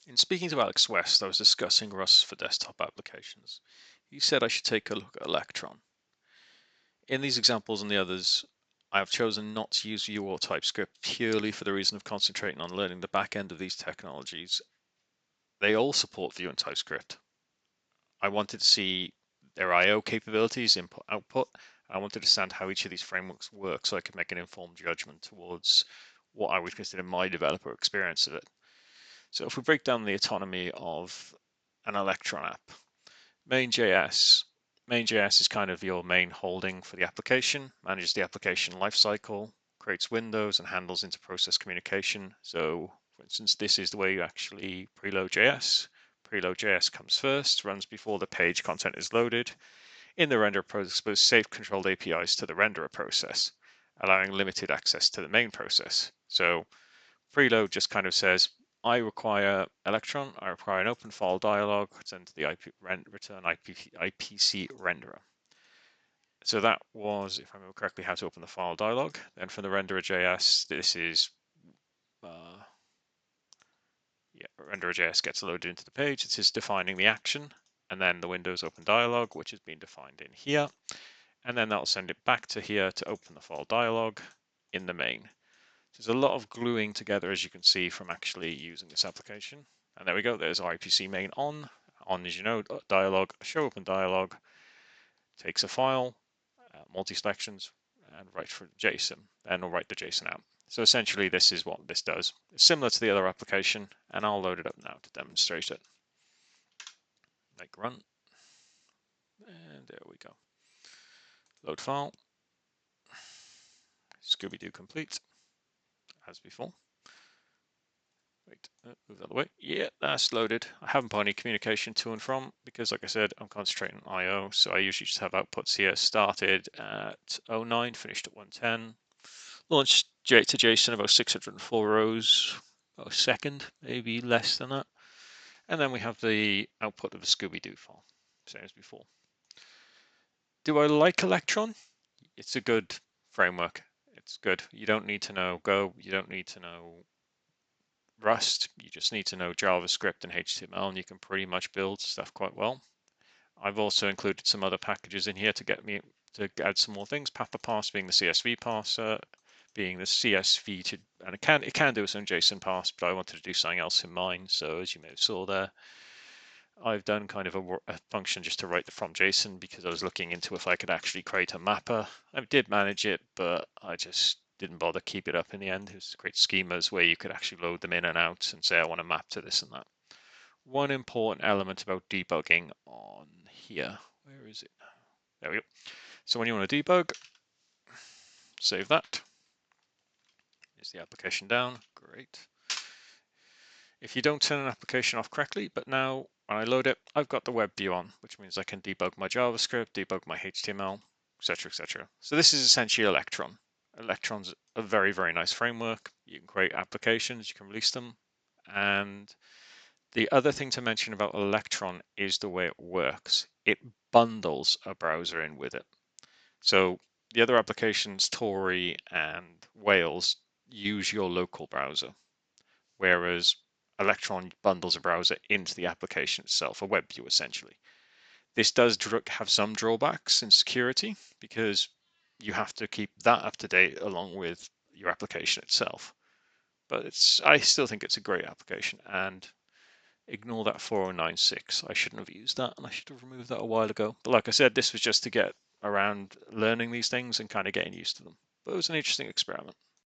In speaking to Alex West, I was discussing Rust for desktop applications. He said I should take a look at Electron. In these examples and the others, I have chosen not to use Vue or TypeScript purely for the reason of concentrating on learning the back end of these technologies. They all support Vue and TypeScript. I wanted to see their I/O capabilities, input, output. I wanted to understand how each of these frameworks work so I could make an informed judgment towards what I would consider my developer experience of it. So if we break down the autonomy of an Electron app, main.js is kind of your main holding for the application, manages the application lifecycle, creates windows and handles interprocess communication. So for instance, this is the way you actually preload JS. Preload JS comes first, runs before the page content is loaded. In the render process, safe controlled APIs to the renderer process, allowing limited access to the main process. So preload just kind of says, I require Electron, I require an open file dialog, send to the return IPC renderer. So that was, if I remember correctly, how to open the file dialog. Then from the renderer.js, this is, renderer.js gets loaded into the page. It is defining the action, and then the Windows open dialog, which has been defined in here. And then that'll send it back to here to open the file dialog in the main. There's a lot of gluing together, as you can see from actually using this application. And there we go, there's our IPC main on. On, as you know, dialog, show open dialog, takes a file, multi-selections, and write for JSON, and it'll write the JSON out. So essentially, this is what this does. It's similar to the other application, and I'll load it up now to demonstrate it. Make run, and there we go. Load file, Scooby-Doo complete, as before. Wait, move that away. Yeah, that's loaded. I haven't put any communication to and from because, like I said, I'm concentrating on I/O. So I usually just have outputs here. Started at 09, finished at 110. Launched to JSON about 604 rows a second, maybe less than that. And then we have the output of the Scooby-Doo file, same as before. Do I like Electron? It's a good framework. It's good. You don't need to know Go. You don't need to know Rust. You just need to know JavaScript and HTML, and you can pretty much build stuff quite well. I've also included some other packages in here to get me to add some more things. PapaParse being the CSV parser, being the CSV to, and it can do its own JSON parse, but I wanted to do something else in mine. So as you may have saw there, I've done kind of a function just to write the from JSON because I was looking into if I could actually create a mapper. I did manage it, but I just didn't bother keep it up in the end. It was to create schemas where you could actually load them in and out and say, I want to map to this and that. One important element about debugging on here, where is it? There we go. So when you want to debug, save that. Is the application down? Great. If you don't turn an application off correctly, but now when I load it, I've got the web view on, which means I can debug my JavaScript, debug my HTML, etc., etc. So this is essentially Electron. Electron's a very, very nice framework. You can create applications, you can release them. And the other thing to mention about Electron is the way it works. It bundles a browser in with it. So the other applications, Tori and Wales, use your local browser, whereas Electron bundles a browser into the application itself, a web view essentially. This does have some drawbacks in security because you have to keep that up to date along with your application itself. But I still think it's a great application, and ignore that 4096. I shouldn't have used that, and I should have removed that a while ago. But like I said, this was just to get around learning these things and kind of getting used to them. But it was an interesting experiment.